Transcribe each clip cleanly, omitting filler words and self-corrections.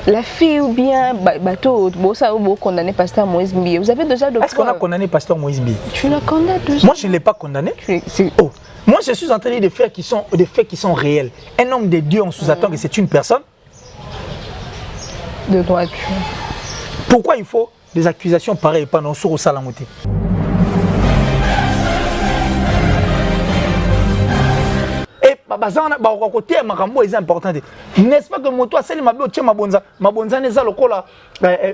la fille ou bien bateau, ça vous condamné pasteur Moïse Mbi. Vous avez déjà de Est-ce qu'on a condamné pasteur Moïse Mbi? Tu l'as condamné déjà? Moi, je ne l'ai pas condamné. Oh. Moi, je suis en train de dire des faits qui sont réels. Un homme de Dieu, on sous-attend que c'est une personne de droiture. Pourquoi il faut des accusations pareilles pendant sur au salamoté? Côté makambo est important. N'est-ce pas que moto celle ma bio tchema mabonza neza lokola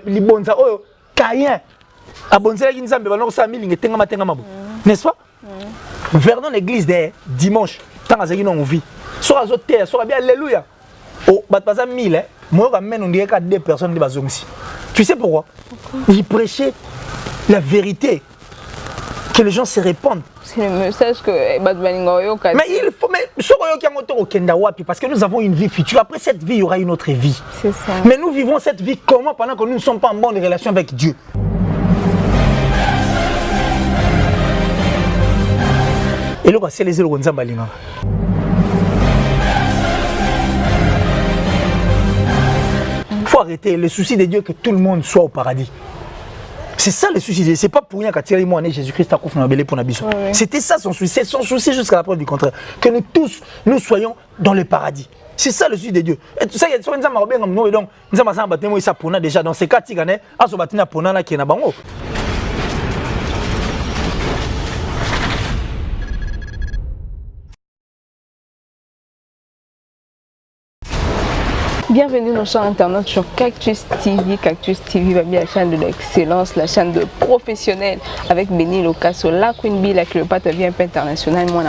libonza oyo Caïn abonza ki nzambe bana ko sa milinga tenga matenga mabo. N'est-ce pas? Vernon l'église de dimanche tant azaki non vie. So azoter so bien alléluia. Oh bat baza 1000 moi quand même on dirait qu'à 2 personnes de bazongsi. Tu sais pourquoi? Il prêchait la vérité. Que les gens se répandent. C'est le message que mais il faut parce que nous avons une vie future. Après cette vie, il y aura une autre vie. C'est ça. Mais nous vivons cette vie comment pendant que nous ne sommes pas en bonne relation avec Dieu? Et là, c'est les Balinga. Il faut arrêter le souci de Dieu que tout le monde soit au paradis. C'est ça le souci. C'est pas pour rien qu'à tirer moi Jésus-Christ a confié pour Nabiso. C'était ça son souci. C'est son souci jusqu'à la preuve du contraire. Que nous tous, nous soyons dans le paradis. C'est ça le souci de Dieu. Et tout ça, il y a des gens qui ont donc nous avons déjà dans ces cas, il y a des gens qui ont Bienvenue dans chaîne internet sur Cactus TV. Cactus TV va bien la chaîne de l'excellence, la chaîne de professionnels avec Béni Locasso, la Queen Bee, la Cléopâtre vient un peu international. Moi,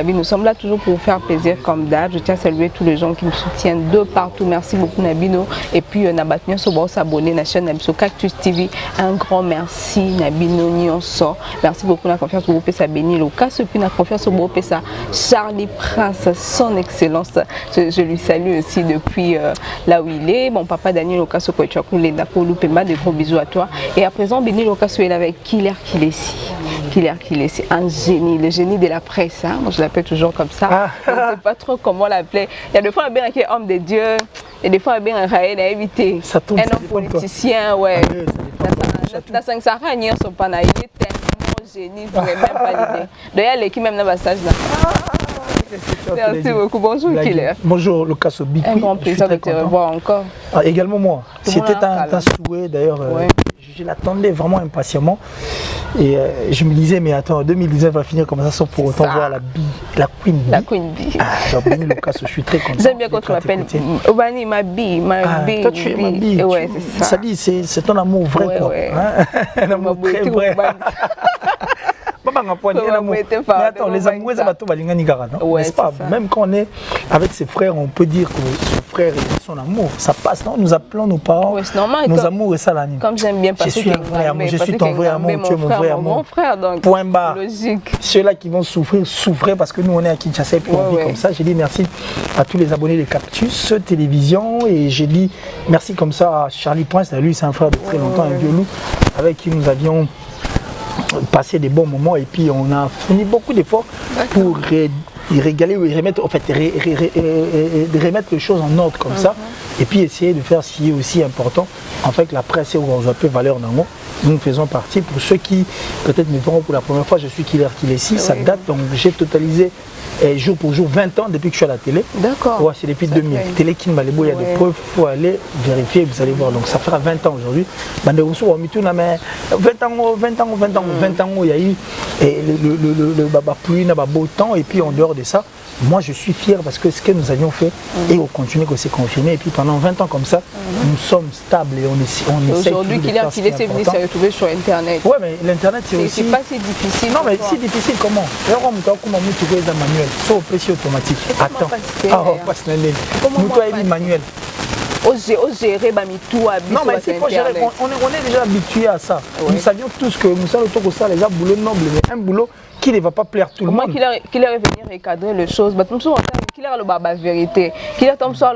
nous sommes là toujours pour vous faire plaisir comme d'hab. Je tiens à saluer tous les gens qui me soutiennent de partout. Merci beaucoup Nabino. Et puis Nabatnia Sobo s'abonner à la chaîne Nabino Cactus TV. Un grand merci Nabino Nyonso. Merci beaucoup la confiance au groupe ça Béni Locasso. Et puis la confiance au groupe ça Charlie Prince, son excellence. Je lui salue aussi depuis là où il est. Mon papa Daniel Locasso, de gros bisous à toi. Et à présent, Béni Locasso est là avec Killer Kilesi. Killer Kilesi, un génie, le génie de la presse. Hein? Moi, je l'appelle toujours comme ça. Je ne sais pas trop comment l'appeler. Il y a des fois bien un homme de Dieu, et des fois bien un raïl à éviter. Un homme politicien, ouais. Dans 5 ans, il est tellement génie, je ne même pas l'idée. D'ailleurs, l'équipe même dans le passage là. Merci beaucoup. Bonjour Killer. Bonjour Locasso. Un grand plaisir de te revoir encore. Ah, également moi. C'était un souhait d'ailleurs. Ouais. Je l'attendais vraiment impatiemment. Et je me disais, mais attends, 2019 va finir comme ça sans pour autant voir la Queen Bee. La Queen Bee. Alors, Béni Locasso, je suis très content. J'aime bien quand tu m'appelles Obani, ma Bee. Toi, tu es ma Bee. Ouais, c'est ça. Ça dit, c'est ton amour vrai, ouais, quoi. Ouais. Hein? Un amour très vrai. Mais attends, les amoureux, ça va tout balinga nigara, non? N'est-ce pas? Même quand on est avec ses frères, on peut dire que son frère et son amour, ça passe, non? Nous appelons nos parents, nos amours et ça l'anime. Comme j'aime bien passer. Je suis un vrai amour, je suis ton vrai amour, tu es mon vrai amour. Mon frère, donc. Point barre. Logique. Ceux-là qui vont souffrir, souffrez parce que nous, on est à Kinshasa et puis on vit comme ça. J'ai dit merci à tous les abonnés de Cactus Télévision et j'ai dit merci comme ça à Charlie Prince. Lui, c'est un frère de très longtemps, un vieux loup, avec qui nous avions passer des bons moments et puis on a fourni beaucoup d'efforts pour régaler ou remettre, en fait, remettre les choses en ordre comme ça et puis essayer de faire ce qui est aussi important. En fait, la presse est au peu valeur d'ango. Nous faisons partie. Pour ceux qui peut-être me verront pour la première fois, je suis Killer Kilesi. Ça date, donc j'ai totalisé jour pour jour 20 ans depuis que je suis à la télé. D'accord. Ouais, c'est depuis 2000. Télé Kin Malebo, il y a des preuves, il faut aller vérifier, vous allez voir. Donc ça fera 20 ans aujourd'hui. 20 ans, il y a eu le pluie, le beau temps, et puis en dehors de ça, moi je suis fier parce que ce que nous avions fait et on continue que c'est confirmé et puis pendant 20 ans comme ça nous sommes stables et on essaie aujourd'hui qu'il est venu se retrouver sur internet. Ouais, mais l'internet c'est aussi pas si difficile. Non mais si difficile comment? Manuel so précis automatique. Attends. Ah passe l'année. Muto est manuel. Gérer tout non mais il faut gérer, on est déjà habitué à ça. Nous savions tous que nous sommes autour de ça, les gens boulot noble, mais un boulot qui ne va pas plaire tout le monde. Qu'il est venir recadrer les choses, mais qu'il est le baba vérité, qu'il est comme ça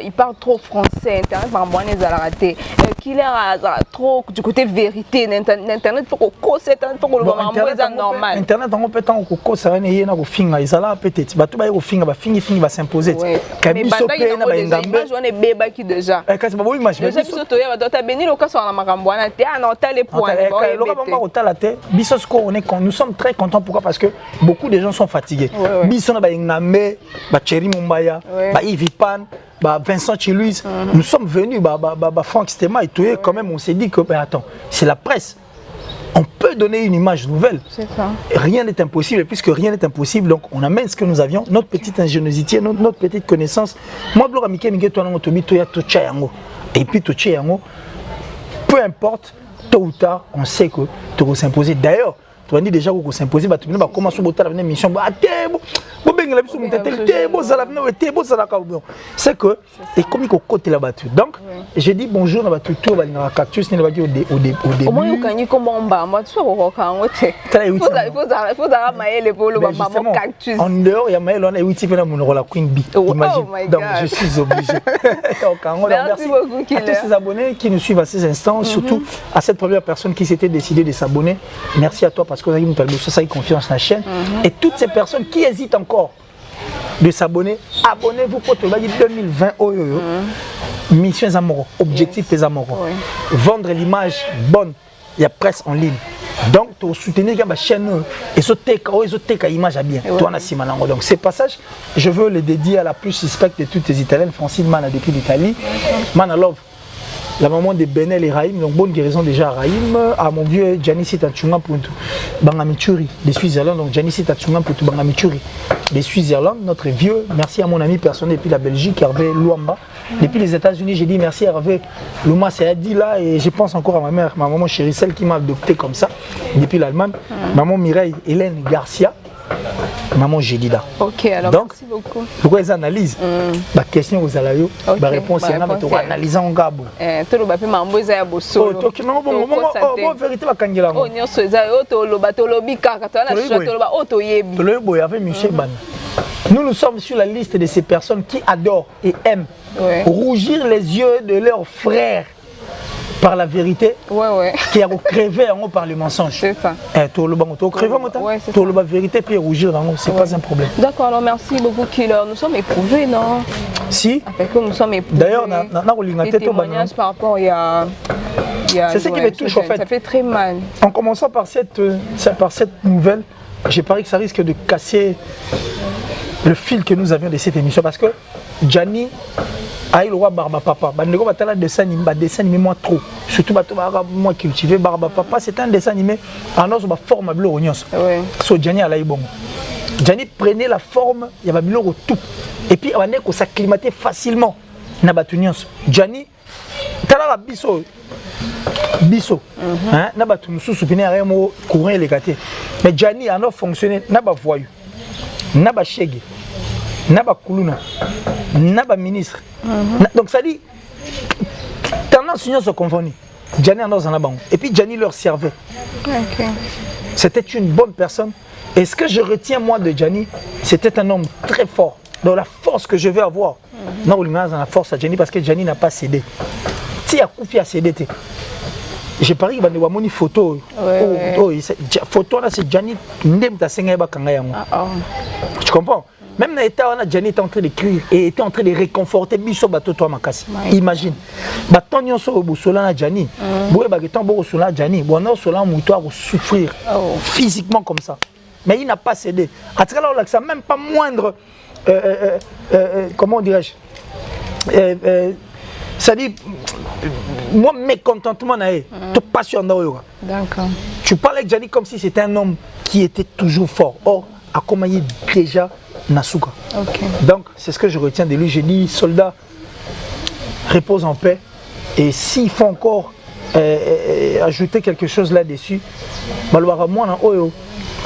il parle trop français, internet par moi les a raté. qu'il a trop du côté vérité l'internet faut qu'on cause faut qu'on le moment moins normal internet on peut tant qu'on cause ça n'est pas au finga ils allaient peut-être bah tout va au finga bah fingi va s'imposer mais sope na bengambe je ne beba qui déjà quand c'est pas image déjà biso to ya ba beni le cas sur la makambo na te na tele point biso nous sommes très contents pourquoi parce que beaucoup de gens sont fatigués biso na ba ngame ba Thierry Mumbaya ba Yves Pan bah Vincent Chiluis, nous sommes venus, Franck Stema et tout, quand même on s'est dit que, attends, c'est la presse, on peut donner une image nouvelle, rien n'est impossible, et puisque rien n'est impossible, donc on amène ce que nous avions, notre petite ingéniosité, notre petite connaissance, moi, et puis peu importe, tôt ou tard, on sait que tu vas s'imposer. D'ailleurs, tu vas dire déjà qu'on s'imposer, tu vas commencer à faire une mission, c'est que, et comme il côté la battue. Donc, j'ai dit bonjour à tout le monde, cactus, au début. Au moins, il faut cactus. En dehors, il y a Maël, on a 8 types de la Queen Bee. Imagine. Donc, je suis obligé. Merci beaucoup, à tous ces abonnés qui nous suivent à ces instants, surtout à cette première personne qui s'était décidée de s'abonner. Merci à toi parce que vous avez une confiance dans la chaîne. Et toutes ces personnes qui hésitent encore de s'abonner, abonnez-vous pour 2020. Mission Zamoro, objectif des Zamoro. Vendre l'image bonne, il y a presse en ligne. Donc, tu soutenir la chaîne et ce image à bien. Donc, ces passages, je veux les dédier à la plus suspecte de toutes les Italiennes, Francine Mana depuis l'Italie. Mana Love, la maman de Benel et Raïm, donc bonne guérison déjà à Raïm, à mon vieux Giannissi Tatchunga pour Bangamichuri de Suisse-Irlande, donc Giannissi Tatchunga pour Bangamichuri de Suisse-Irlande, notre vieux, merci à mon ami personnel depuis la Belgique, Hervé Luamba. Depuis les États-Unis, j'ai dit merci à Hervé Louma, c'est dit là, et je pense encore à ma mère, ma maman chérie, celle qui m'a adopté comme ça, depuis l'Allemagne, maman Mireille Hélène Garcia. Maman Jedida. Ok, alors donc, merci beaucoup. Pourquoi ils analysent la question aux alayos, la réponse est là, mais tu analyses en gabo. Tu le bapé mambo za bosso. Oh, tu non bon vérité va kangela. Oh, nyo soza to lo bato lo bika ka to na choix to lo ba auto yebi. To le boy avec Michel Ban. Nous sommes sur la liste de ces personnes qui adorent et aiment rougir les yeux de leurs frères par la vérité, qui a crevé en haut par le mensonge. C'est ça. Tu as crevé en haut, la vérité puis rougir en haut, c'est pas un problème. D'accord, alors merci beaucoup Killer. Nous sommes éprouvés, non? Si. Avec nous sommes éprouvés. D'ailleurs, les témoignages par rapport c'est ce qui me touche en fait. Ça fait très mal. En commençant par cette nouvelle, j'ai parié que ça risque de casser le fil que nous avions de cette émission parce que Gianni a eu le roi Barba Papa. Bandego batala dessin animé moi trop. Surtout moi cultivé Barba Papa, c'est un dessin animé en os forme bleu oignons. So Gianni a la bon. Gianni prenait la forme, il y avait bleu tout. Et puis on est s'acclimater facilement na batunions. Gianni tala biso hein na batu mususu pene rien mo courant les gâtés. Mais Gianni a non fonctionné na ba voyou. Na ba chege. Naba Koulouna, Naba ministre. Donc ça dit, tendance union se confondit. Gianni en a banque. Et puis Gianni leur servait. C'était une bonne personne. Et ce que je retiens moi de Gianni, c'était un homme très fort. Dans la force que je vais avoir. Non, on a la force à Gianni parce que Gianni n'a pas cédé. Si Akoufi a cédé, j'ai parié qu'il va y avoir une photo. Photo là, c'est Gianni. Tu comprends? Même dans l'état, Gianni était en train d'écrire et était en train de réconforter Bisso Bato Toi Makasi. Imagine. Baton Nyonso Bosola Gianni. Boué Bagetan Bosola Gianni. Bono Sola Moutoir souffrir physiquement comme ça. Mais il n'a pas cédé. À ce cas-là, ça même pas moindre. Comment dirais-je? Ça dit. Moi, mécontentement, tu passion d'ailleurs. D'accord. Tu parlais de Gianni comme si c'était un homme qui était toujours fort. Or, à comment il déjà Nasuka. Donc, c'est ce que je retiens de lui. J'ai dit, soldat, repose en paix. Et s'il faut encore ajouter quelque chose là-dessus,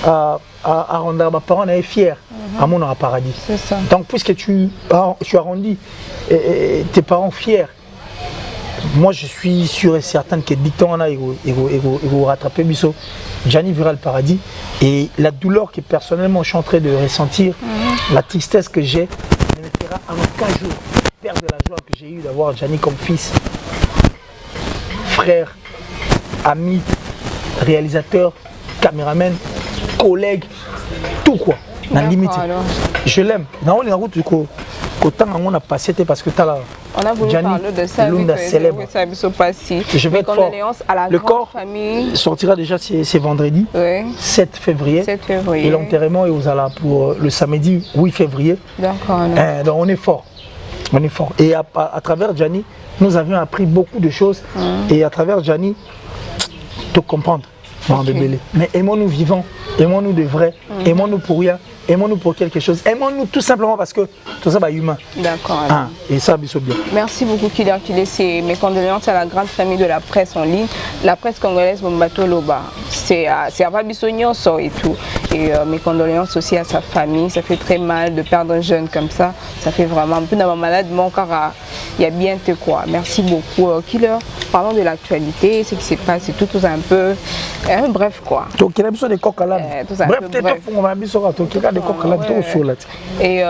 à rendre mes parents fiers à mon paradis. Ça. Donc, puisque tu as rendu tes parents fiers, moi je suis sûr et certain que Dicton va rattraper Bisso. Gianni verra le paradis. Et la douleur que personnellement je suis en train de ressentir, la tristesse que j'ai, ne me fera en aucun jour perdre la joie que j'ai eue d'avoir Gianni comme fils. frère, ami, réalisateur, caméraman, collègue, tout quoi. Dans la limite. Je l'aime. Dans la route, on a passé parce que tu as là. On a voulu parler de ça. Célèbre. Je vais être fort. Le corps sortira déjà, c'est vendredi, 7 février. 7 février. Et l'enterrement est aux Alas pour le samedi 8 février. D'accord. Donc on est fort. On est fort. Et à travers Gianni, nous avions appris beaucoup de choses. Et à travers Gianni, tout comprendre. Okay. Mais aimons-nous vivants, aimons-nous de vrai, aimons-nous pour rien, aimons-nous pour quelque chose, aimons-nous tout simplement parce que tout ça va humain. D'accord. Et ça, bien. Merci beaucoup Killer Kile. C'est mes condoléances à la grande famille de la presse en ligne, la presse congolaise Bombato Loba. C'est à Babissonio et tout. Et mes condoléances aussi à sa famille. Ça fait très mal de perdre un jeune comme ça. Ça fait vraiment un peu dans ma malade, mon car il y a bien te quoi. Merci beaucoup Killer. Parlons de l'actualité, ce qui se passe, c'est tout un peu. Bref quoi. Donc il a besoin de coq à l'âne. Bref, peut-être qu'on a besoin de coq à l'âne. Et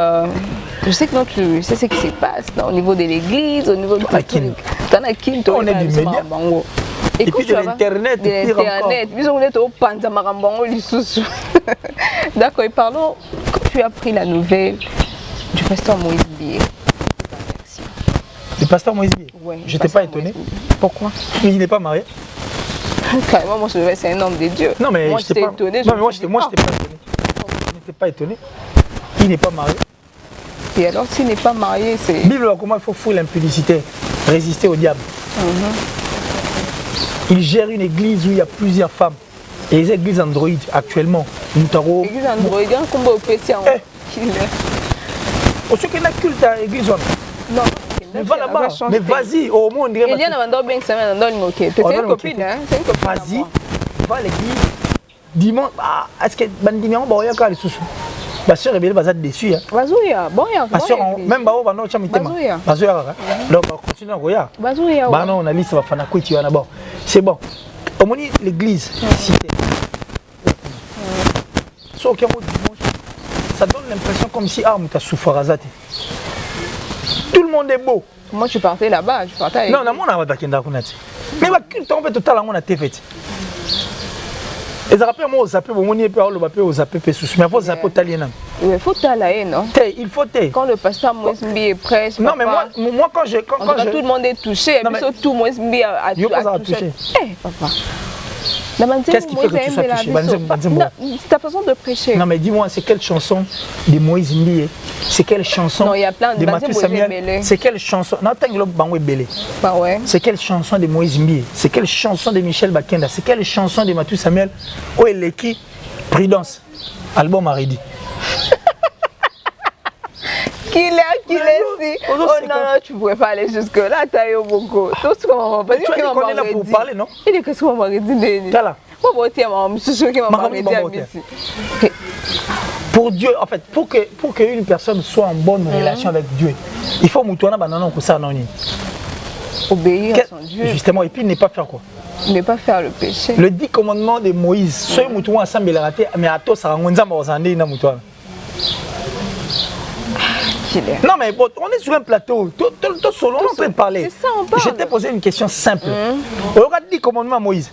je sais que tu sais ce qui se passe au niveau de l'église, au niveau de on est du média. Et puis de l'internet. D'accord, et parlons, quand tu as pris la nouvelle du pasteur Moïse Bié. Le pasteur Moïse Bié? Oui. Je n'étais pas étonné. Pourquoi? Il n'est pas marié. Carrément, moi je devais c'est un homme de Dieu. Non, mais moi j'étais étonné. Non, mais moi je n'étais pas étonné. Je n'étais pas étonné. Il n'est pas marié. Et alors s'il n'est pas marié, c'est... Bible, comment il faut fuir l'impudicité, résister au diable. Il gère une église où il y a plusieurs femmes. Et les églises Android actuellement, Moutaro. Église Android, il y a un combat au PC en Aussi qu'il y a un culte à l'église. Non. Mais va là-bas, mais vas-y, au moins on dirait. Il y a un semaine dans le c'est une copine, hein? C'est une copine. Vas-y, va à l'église. Dimanche, est-ce que Bandimian, il y a les sous-sous. Ma soeur est bien déçue. Bazouya, bon, ma soeur, même Bao, on a un Bazouya. Donc, on continue à Goya. Bazouya. Bah non, on a liste, on va faire un c'est bon. Au moins, l'église, cité. Sauf qu'il y a dimanche, ça donne l'impression comme si tu as souffert à Zati. Tout le monde est beau. Moi, tu partais là-bas, tu partais avec... Non, non, moi, on a fait mais on fait total, on a fait. Et ça rappelle moi, aux appels, on y est pas aux appels, mais il faut zapper italien. Il faut taler, non? Il faut taire. Quand le pasteur Moïse Mbi est prêche, non, mais moi, quand tout le monde est touché, et puis tout Moïse Mbi a touché. Eh, papa. Qu'est-ce qui fait que tu sois touché? C'est ta façon de prêcher. Non, mais dis-moi, c'est quelle chanson de Moïse Mbi? C'est quelle chanson de Mathieu Samuel? C'est quelle chanson? Non, c'est quelle chanson de Moïse Mbi? C'est quelle chanson de Michel Bakenda? C'est quelle chanson de Mathieu Samuel? Où est l'équipe Prudence? Album Aridi. Qu'il est si. Oh non, non, tu ne pourrais pas aller jusque-là, tu as eu beaucoup. Tout ce qu'on va dire. Tu es là pour parler, non? Il est qu'est-ce qu'on va dire? Pour Dieu, en fait, pour qu'une personne soit en bonne relation avec Dieu, il faut moutouana banana que ça non. Obéir à son Dieu. Justement, et puis ne pas faire quoi? Ne pas faire le péché. Le 10 commandements de Moïse, soyez moutouana ensemble la raté, mais à toi ça rend on zambé na moutouana. Non mais bon, on est sur un plateau, tout solo, on peut parler. C'est ça, on parle. Je t'ai posé une question simple. On regarde 10 commandements Moïse.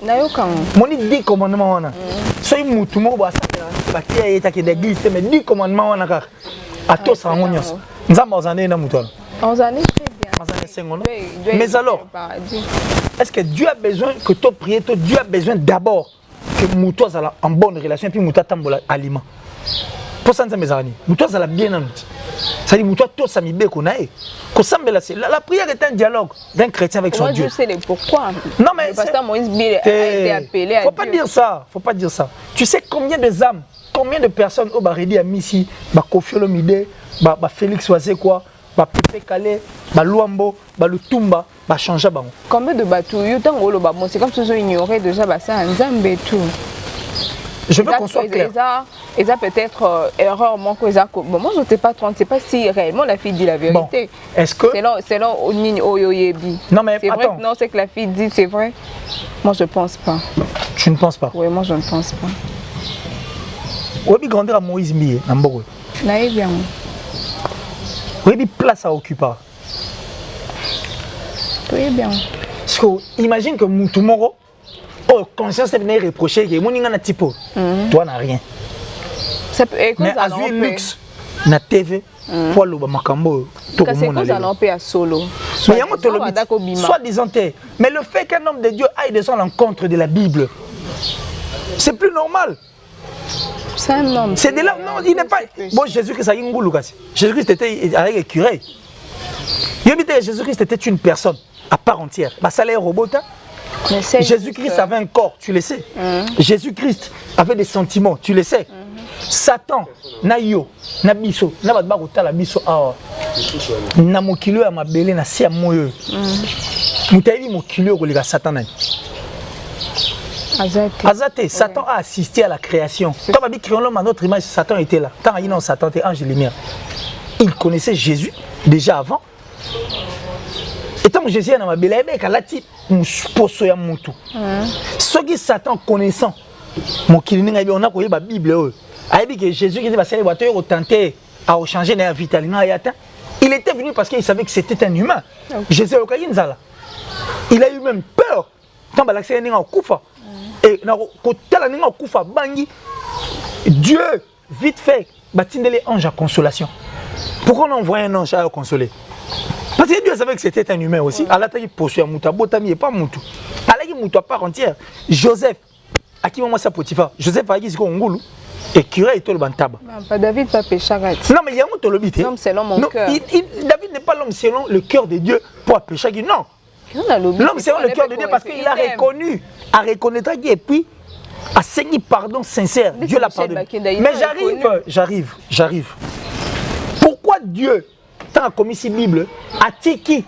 Mon 10 commandements, soyez moutoumo, mais 10 commandements, à toi ça rend on zambé na moutouana. Mais alors, est-ce que Dieu a besoin que toi prier, Dieu a besoin d'abord que Moutou soit en bonne relation et puis Moutou tambola aliment. Pour ça, mes amis, Moutou soit bien en outil. Ça dit Moutou tout ça mi bé qu'on a. La prière est un dialogue d'un chrétien avec son Dieu. Moi je sais les pourquoi. Non mais le pasteur Moïse Bié a été appelé à Dieu. Faut pas dire ça, faut pas dire ça. Tu sais combien de âmes, combien de personnes au Baridi a mis ici, Kofi Olomide, Félix Oisé quoi. Pepe Calais, Luambo, Lutumba, changer bango. Combien de bateaux? C'est comme si ils ignoraient déjà ça en Zambie et tout. Je veux qu'on soit clair. Et ça peut-être erreur, moi je ne sais pas trop, je ne sais pas si réellement la fille dit la vérité. Bon, est-ce que... C'est là Oyoyebi. Non mais c'est vrai que non, c'est que la fille dit, c'est vrai. Moi je ne pense pas. Tu ne penses pas? Oui, moi je ne pense pas. Où est-ce grandir à Moïse Mbié, Nambogo? Là, bien. Où est-ce place à occuper? Oui, bien. Imagine que Moutoumoro, oh, conscience est venue reprocher que mon n'a type, toi n'a rien. Mais à jouer luxe, na TV, pour le Makambo, tout le monde a solo. Soit disant, mais le fait qu'un homme de Dieu aille de son l'encontre de la Bible, c'est plus normal. C'est un homme. C'est de là, non, il n'est pas. Bon, Jésus-Christ a une goulou. Jésus-Christ était avec les curés. Jésus-Christ était une personne à part entière. Bah, ça l'est robot. Jésus-Christ avait un corps, tu le sais. Jésus-Christ avait des sentiments, tu le sais. Satan, Nayo, Nabiso, Nabadbarota, la biso, Namokilo à ma belle, na si à moyo. Moutaïli Mokilo, le Satan. Azate, Satan a assisté à la création. Quand on a créé l'homme à notre image, Satan était là. Quand il a Satan était ange et lumière. Il connaissait Jésus déjà avant. Et tant que Jésus est dans ma belle, il a dit poso ya mutu. Ceux qui Satan connaissant, mon kilini on a connu la Bible. Il a dit que Jésus qui était passé au tenté à changer la vitalina. Il était venu parce qu'il savait que c'était un humain. Jésus il a eu même peur. Tant que l'accès est en koufa. Et Dieu, vite fait, bâtit les anges à consolation. Pourquoi on envoie un ange à consoler? Parce que Dieu savait que c'était un humain aussi. Allah t'a dit poursuit Mouta, Botami et pas Moutou. Allah dit Moutou à part entière. Joseph, à qui moment ça Potiphar? Joseph a dit qu'on ngoulou et curé et tout le bantaba. David pas péché. Non mais il y a un autre lobité. L'homme selon mon cœur. David n'est pas l'homme selon le cœur de Dieu pour pécher. Non. L'homme selon le cœur de Dieu parce qu'il a reconnu, a reconnaître et puis a saigné pardon sincère. Dieu l'a pardonné. Mais j'arrive. Pourquoi Dieu, tant a commis cette Bible, a tiki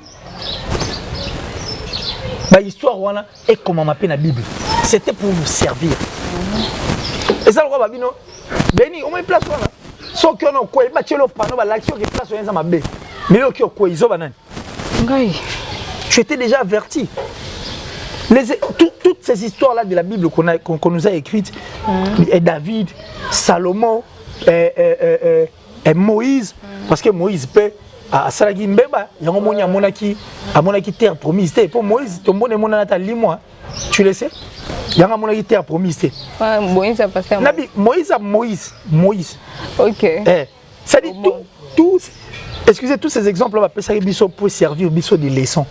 l'histoire et comment m'appelle la Bible? C'était pour nous servir. Et ça, le roi Babino, Béni, au moins place là. Sauf que non, quoi, il va tuer le panneau, l'action qui est place dans ma baie. Mais là, quoi, ils ont banane. Tu étais déjà averti. Toutes ces histoires-là de la Bible qu'on nous a écrites, et David, Salomon, et Moïse, parce que Moïse peut à Salagi Mbeba, il y a un moment à Monaki terre promise. Pour Moïse, ton bon est à Limois, tu le sais. Il y a un moment qui terre promise. Moïse a passé à Moïse. Ok. Ça dit tout. Excusez, tous ces exemples pour servir biso de leçons.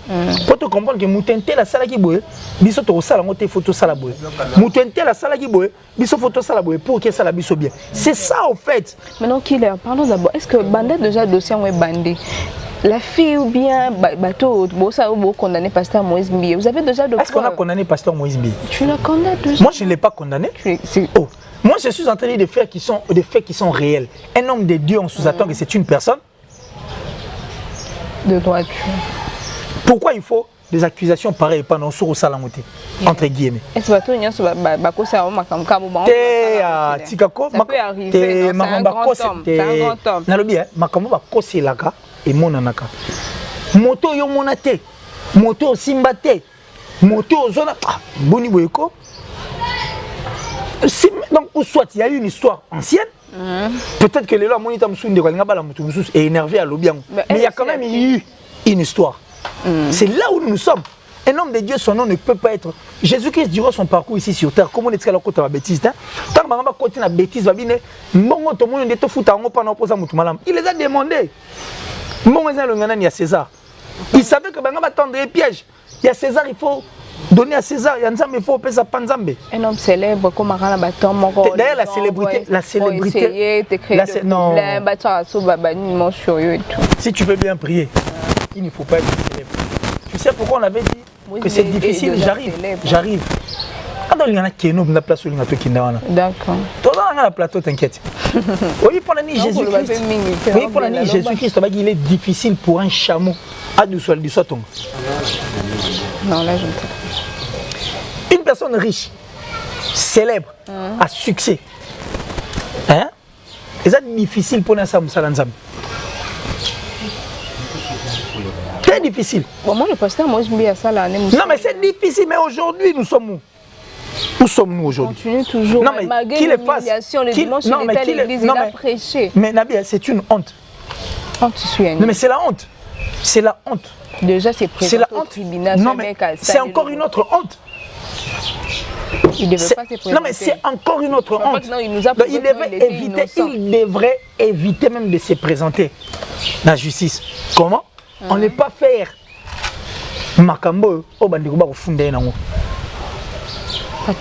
Pour te comprendre que Moutente la sala qui boue, biso to sala moté photo sala boue. Moutente la sala qui boue, biso photo sala boue pour que ça la biso bien. C'est ça en fait. Maintenant Killer, parlons d'abord. Est-ce que Bandé déjà dossier est bandé? La fille ou bien bateau, ça ou condamné pasteur Moïse Mbié. Vous avez déjà de Est-ce qu'on a condamné pasteur Moïse Mbié? Tu l'as condamné déjà? Moi je ne l'ai pas condamné. Moi je suis en train de dire des faits qui sont réels. Un homme de Dieu, on sous-attend que c'est une personne de droiture. Pourquoi il faut des accusations pareilles pendant sur au salamoté entre guillemets? Est-ce que tu as ça peut arriver. C'est un grand homme. Nalobi makambo ba koselaka et monanaka. Moto yo monate. Moto simbate. Moto zona boni boyeko. Donc ou soit il y a eu une histoire ancienne. Peut-être que les lois monita msunde kwa ngaba la mutu mususu est énervé à l'obiango. Mais il y a quand même eu une histoire. C'est là où nous sommes. Un homme de Dieu, son nom ne peut pas être. Jésus-Christ durant son parcours ici sur terre, comment est-ce qu'il a côté la bêtise? Tant que va côté la bêtise, va venir. Mbongo to moyo ndeto futa ngo pa na posa mutu malam. Il les a demandé. Mbongo za longana ni à César. Il savait que banga va tendre les pièges. Il y a César, il faut donner à César, il y a Nzambe, il faut payer sa panzambe. Un homme célèbre comme Arana Baton, d'ailleurs la célébrité, non. Si tu veux bien prier, il ne faut pas être célèbre. Tu sais pourquoi on avait dit que c'est difficile? J'arrive. Quand il y en a qui est la place où il y a tout qui est là. D'accord. Toi dans le plateau, t'inquiète. Oui, pour l'année Jésus-Christ. Oui, pour l'année Jésus-Christ, il est difficile pour un chameau à du sol du soton. Non, là je ne sais pas. Une personne riche, célèbre, à succès. Hein? Et c'est difficile pour un salanzam. Très difficile. Bon, moi, le pasteur, moi, je me dis à ça l'année. Non, mais c'est difficile. Mais aujourd'hui, nous sommes où? Où sommes-nous aujourd'hui? Continue toujours. Non, mais malgré l'humiliation, le dimanche, il était à l'église, il a prêché. Mais Nabi, c'est une honte. Honte, tu suis. Non, mais c'est la honte. C'est la honte. Déjà, c'est présenté au tribunal. Non, mais c'est encore une autre honte. Il ne devait pas se présenter. Non, mais c'est encore une autre honte. Non, il nous a il devrait éviter même de se présenter dans la justice. Comment? On n'est pas faire Makambo au bandeko ba fondé nango.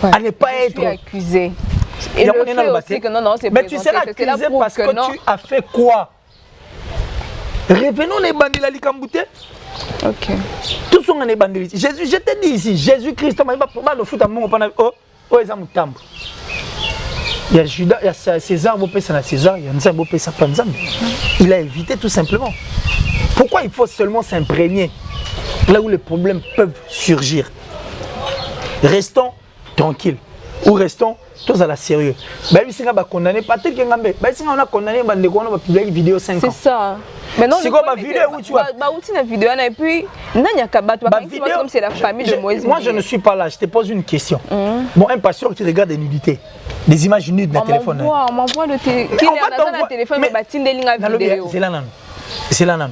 À ne pas être accusé. Et le fait aussi que non, c'est mais tu seras accusé parce que tu as fait quoi? Revenons les bandits la likambute. Ok. Tous sont les bandits. Jésus, je te dis ici, Jésus-Christ, il va le foutre à mon pendant il y a Judas, il y a César, César, il y a Nzambo Pesa Panzam. Il a évité tout simplement. Pourquoi il faut seulement s'imprégner là où les problèmes peuvent surgir? Restons tranquilles ou restons tous à la sérieux. Si on a condamné, peut-être qu'on a condamné, on a publié une vidéo 5 ans. C'est ça. Mais non, c'est quoi ma vidéo où tu vois? Une vidéo et puis comme c'est la famille de Moïse. Moi je ne suis pas là, je te pose une question. Bon, un pasteur qui regarde des nudités, des images nudes dans le téléphone. On m'envoie le téléphone, mais vidéo. C'est là.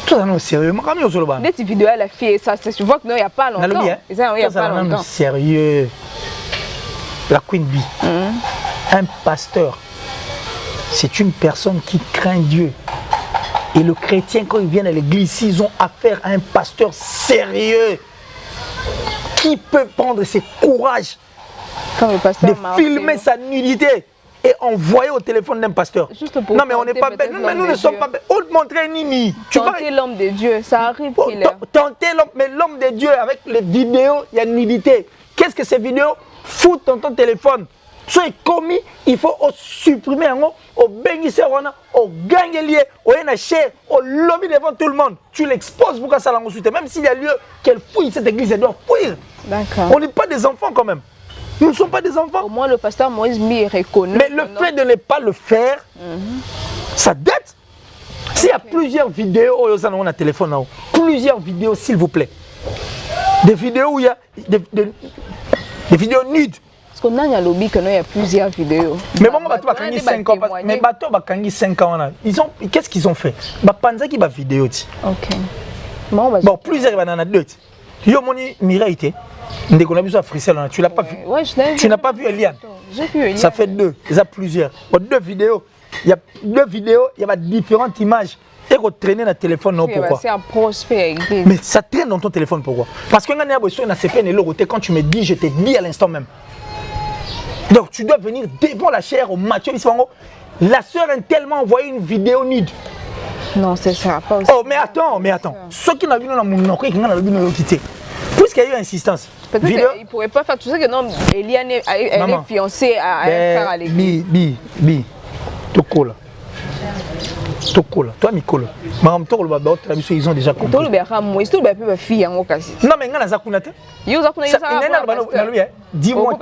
Tout ça non sérieux. Des vidéos à la fille, ça tu vois que non, il n'y a pas longtemps. Il y a pas longtemps. Sérieux. La Queen Bee, un pasteur, c'est une personne qui craint Dieu. Et le chrétien, quand ils viennent à l'église, ils ont affaire à un pasteur sérieux qui peut prendre ses courages de filmer sa nudité et envoyer au téléphone d'un pasteur. Non mais on n'est pas bête. Mais nous ne sommes pas bêtes. On te montrer Nini. Tenter l'homme de Dieu, ça arrive qu'il est. Tenter l'homme, mais l'homme de Dieu avec les vidéos, il y a nudité. Qu'est-ce que ces vidéos foutent dans ton téléphone? Soit commis, il faut supprimer un mot, au bénisseur, au gagner, au cher, au lobby devant tout le monde. Tu l'exposes pour que ça l'ensuite. Même s'il y a lieu qu'elle fouille cette église, elle doit fouiller. D'accord. On n'est pas des enfants quand même. Nous ne sommes pas des enfants. Au moins le pasteur Moïse m'y reconnaît. Mais le fait de ne pas le faire, ça date. S'il y a plusieurs vidéos, on a téléphone, plusieurs vidéos s'il vous plaît. Des vidéos où il y a des vidéos nudes. Parce qu'on a un lobby que il y a plusieurs vidéos. Mais bon, bateau a gagné 5 ans. Mais bateau a gagné 5 ans. Qu'est-ce qu'ils ont fait? Panza qui va vidéo. Ok. Bon, plusieurs bananes deux. Yo moni Mireille. Tu l'as pas vu? Ouais, je l'ai vu. Tu n'as pas vu Eliane? J'ai vu Eliane. Ça fait deux. Il y a plusieurs. Bon, deux vidéos. Il y a deux vidéos. Il y a différentes images. Et qu'on traîne dans le téléphone, non, pourquoi? Mais ça traîne dans ton téléphone, pourquoi? Parce que quand tu me dis, je te dis à l'instant même. Donc tu dois venir devant la chair au Mathieu Bispango. La sœur a tellement envoyé une vidéo nude. Non, c'est ça. Pas aussi. Oh, mais attends. Ceux qui n'ont vu dans mon qui n'ont quitté. Puisqu'il y a eu insistance. Peut-être qu'il ne pourrait pas faire tout ça que non, Eliane est fiancée à un frère à l'église. Bi. Tokola. Toi, Mikolo. Madame Tokolo, ils ont déjà compris. Non, mais il y a dis-moi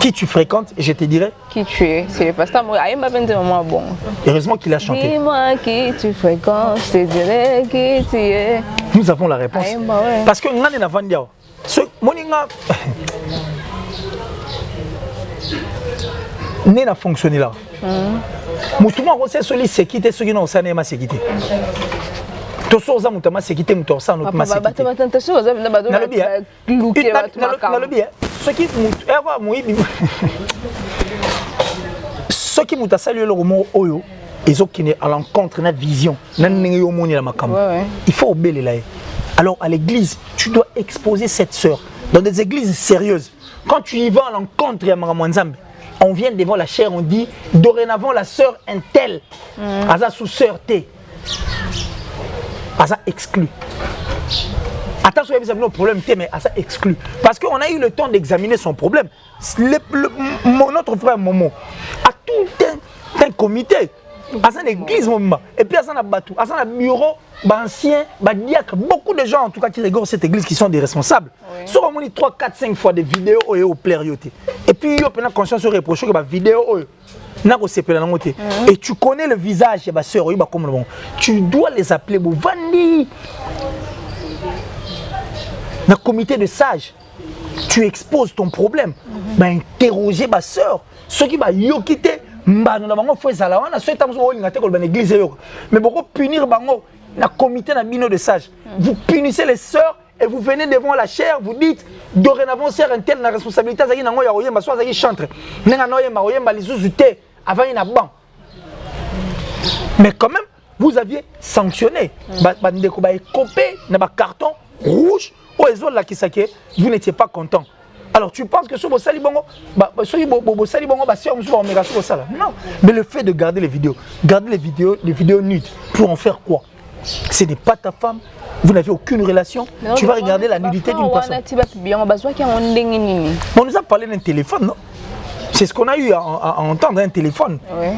qui tu fréquentes et je te dirai qui tu es. C'est le pasteur Moïse. Bon. Heureusement qu'il a chanté. Dis-moi qui tu fréquentes, je te dirai qui tu es. Nous avons la réponse. Parce que nous avons vendu. Ce moninga n'a fonctionné là. Moutuma rose soli sécurité ceux qui n'ont pas ma sécurité. Tous ceux qui ont ma sécurité muto ça notre ma sécurité. Ceux qui ceux qui muta saluer le roman oyo ils ont qui à l'encontre na vision na nengo moni la makam. Il faut obéir là. Alors à l'église, tu dois exposer cette sœur dans des églises sérieuses. Quand tu y vas à l'encontre ya Maramwanzambe, on vient devant la chair, on dit dorénavant la sœur Intel, Aza sous sœur T, Aza exclu. Attention, il y a un problème T, mais Aza exclu. Parce qu'on a eu le temps d'examiner son problème. Notre frère Momo a tout un comité, Aza l'église, et puis Aza Batou, Aza bureau, ancien, diacre, beaucoup de gens en tout cas qui regardent cette église qui sont des responsables. Sur au moins 3, 4, 5 fois des vidéos au plaire. Et puis il y a une conscience sur reprocher que la vidéo et tu connais le visage de ma soeur, tu dois les appeler Vandi. Dans le comité de sages, tu exposes ton problème, interroger ma soeur, ceux qui va quitter mbano na bango faut ezala wana so etamso olinga te ko ba église yo mais beaucoup punir bango na comité na bino de sages. Vous punissez les sœurs et vous venez devant la chaire, vous dites dorénavant sœur un tel na responsabilité zaki nango ya oyemba so zaki chantre nenga na oyemba lizuzu te avant ina ban. Mais quand même vous aviez sanctionné bandeko ba copé na ba carton rouge au ezol la kisake vous n'étiez pas content. Alors tu penses que ce sali bongo sali bongo ba sœur musu ba omega so sala. Non, mais le fait de garder les vidéos nudes pour en faire quoi? Ce n'est pas ta femme. Vous n'avez aucune relation. Non, tu vas regarder la nudité d'une personne. On nous a parlé d'un téléphone, non? C'est ce qu'on a eu à entendre, un téléphone. Ouais.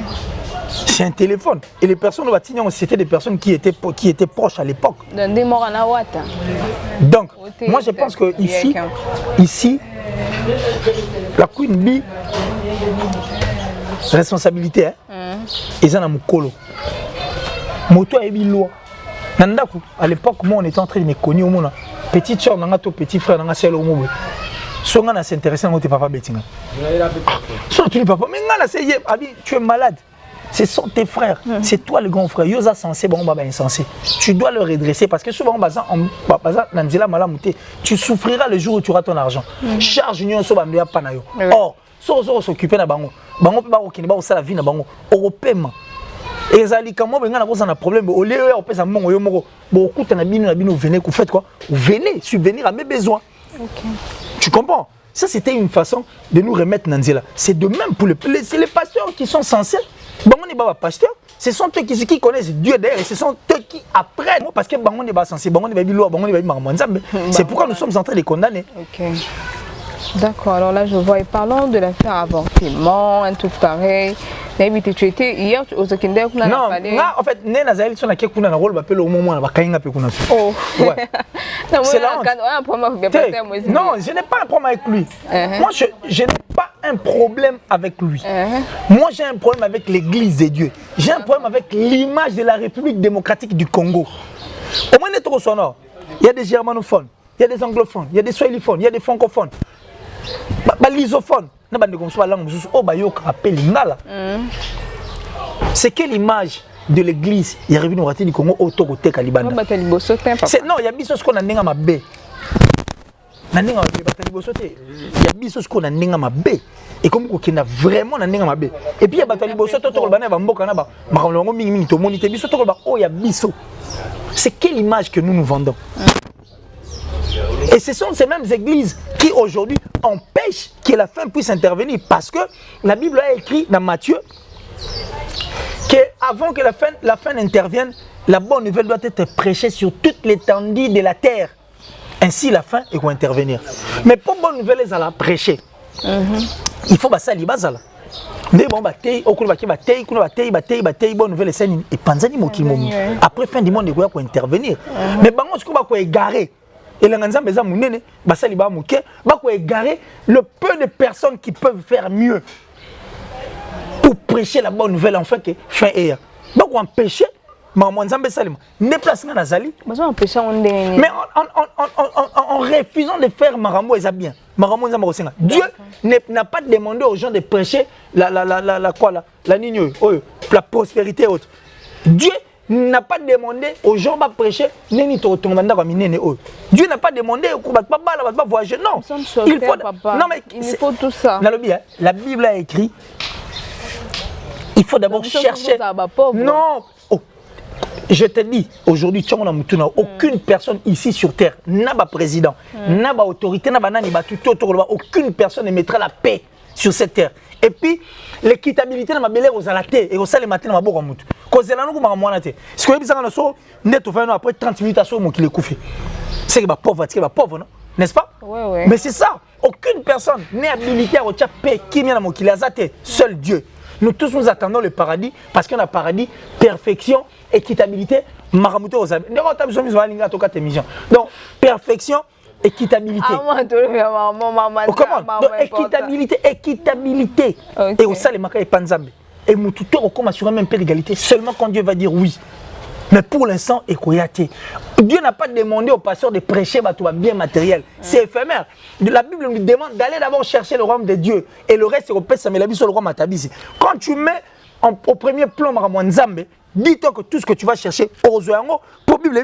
C'est un téléphone. Et les personnes, c'était des personnes qui étaient proches à l'époque. Donc, moi je pense que ici, la Queen Bee, responsabilité, ils ont un mukolo. Moto a émis loi. À l'époque, moi on était en train de me connaître au monde. Petite soeur, petit frère, si on s'intéresse à papa Bettinga. Si tu n'es pas mais tu es malade. Ce sont tes frères, c'est toi le grand frère. Yosa censé, bon baba insensé. Tu dois le redresser parce que souvent tu souffriras le jour où tu auras ton argent. Charge union so bambeya panayo. Or, so s'occuper na bango. Bango ba okini ba osala vie na bango. Européen. Ezali kamo benga na kosa na problème au lieu on peut ça mongo yo moko. Beaucoup na bino venez vous faites quoi? Vous venez subvenir à mes besoins. OK. Tu comprends? Ça c'était une façon de nous remettre Nanzela. C'est de même pour les pasteurs qui sont censés. Bango n'est pas pasteur, ce sont eux qui connaissent Dieu d'ailleurs et ce sont eux qui apprennent parce que Bango n'est pas censé, Bango n'est pas bilo, Bango n'est pas marmonzambe. C'est pourquoi nous sommes en train de les condamner. OK. D'accord, alors là je vois, et parlons de l'affaire avortement, un truc pareil. Tu étais hier au Zokinder qu'on a parlé. Non, en fait, Nazali sur laquelle on a un rôle appelé au moment où on a Oh. Ouais. C'est là. Non, je n'ai pas un problème avec lui. Moi, je n'ai pas un problème avec lui. Moi, j'ai un problème avec l'Église de Dieu. J'ai un problème avec l'image de la République démocratique du Congo. Au moins, il y a des germanophones, il y a des anglophones, il y a des swahiliphones, il y a des francophones. L'isophones, c'est quelle image de l'église il y a du Congo autour de Kalibanda? Non, il y a ce qu'on a dit à ma baie. Il y a ce qu'on a dit à ma baie. Et comme il y a vraiment un ma baie. Et puis il y a c'est quelle image que nous nous vendons? Et ce sont ces mêmes églises qui aujourd'hui empêchent que la fin puisse intervenir. Parce que la Bible a écrit dans Matthieu qu'avant que la fin intervienne, la bonne nouvelle doit être prêchée sur toute l'étendue de la terre. Ainsi la fin est va intervenir. Mais pour bonne nouvelle, elle va prêcher. Il faut que ça soit après fin du monde, il faut intervenir. Mais ce qu'on va égarer. Et les gens égarer le peu de personnes qui peuvent faire mieux pour prêcher la bonne nouvelle enfin que fin est. Donc on empêcher mais en refusant de faire Marambo et bien. Dieu n'a pas demandé aux gens de prêcher la prospérité autre. Dieu n'a pas demandé aux gens de prêcher Dieu n'a pas demandé aux voyager. Non, il faut tout ça. La Bible a écrit il faut d'abord chercher. Non, je te dis, aujourd'hui, aucune personne ici sur terre n'a pas président, n'a pas autorité, n'a pas aucune personne ne mettra la paix sur cette terre. Et puis, l'équitabilité n'a pas belé aux alatés et au salé matin n'a pas beaucoup de cause de la nous comme moi naté. Ce que bizarre net après 30 minutes à son qui est couffé. C'est que pauvre, non? N'est-ce pas? Ouais. Mais c'est ça. Aucune personne n'est habilitée à retirer paix qui vient à mon qui l'a zaté. Seul Dieu. Nous tous nous attendons le paradis parce qu'on a paradis, perfection, équitabilité, maramouté aux amis. Donc, perfection, équitabilité. Comment? Donc, équitabilité. Okay. Et au salle, et Panzambe. Et Moutouto, on assurer même peu d'égalité seulement quand Dieu va dire oui. Mais pour l'instant, Dieu n'a pas demandé au pasteur de prêcher bien matériel. C'est éphémère. La Bible nous demande d'aller d'abord chercher le royaume de Dieu. Et le reste, c'est au pèse, mais la Bible sur le roi Matabisi. Quand tu mets au premier plan Maramouanzambe, dis-toi que tout ce que tu vas chercher, pour Bible,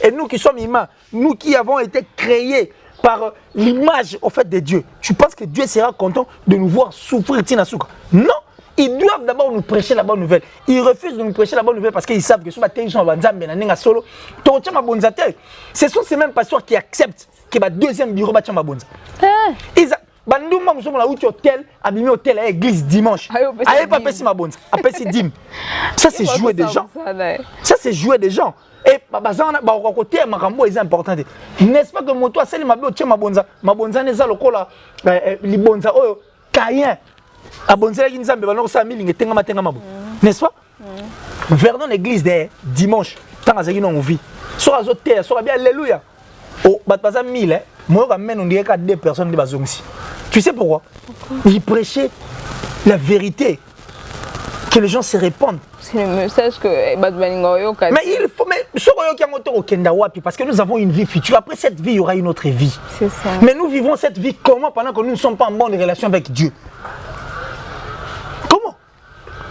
et nous qui sommes humains, nous qui avons été créés par l'image au fait de Dieu, tu penses que Dieu sera content de nous voir souffrir? Non, ils doivent d'abord nous prêcher la bonne nouvelle. Ils refusent de nous prêcher la bonne nouvelle parce qu'ils savent que ce sont ces mêmes pasteurs qui acceptent que le deuxième bureau va Tchamabonza. Bandouma nous sommes là où tu hôtel, abîmé hôtel à l'église dimanche. Aïe pas pessi ma bonne, apesi dim. Ça c'est jouer des gens. Ça c'est jouer des gens. Et bazana ba côté makambo est important. N'est-ce pas que moto a celle ma bonza n'est ça le cola li bonza oyo Caïn. A bonza qui nzambe ba no sa milinge tenga mabo. N'est-ce pas? Vernon l'église de dimanche, tant azaki non vie. Soit azoter, soit bien alléluia. Oh, baza 1000 moi ramène on dirait qu'à 2 personnes de bazongsi. Tu sais pourquoi? Il prêchait la vérité. Que les gens se répandent. C'est le message que mais il faut parce que nous avons une vie future. Après cette vie, il y aura une autre vie. C'est ça. Mais nous vivons cette vie comment pendant que nous ne sommes pas en bonne relation avec Dieu? Comment?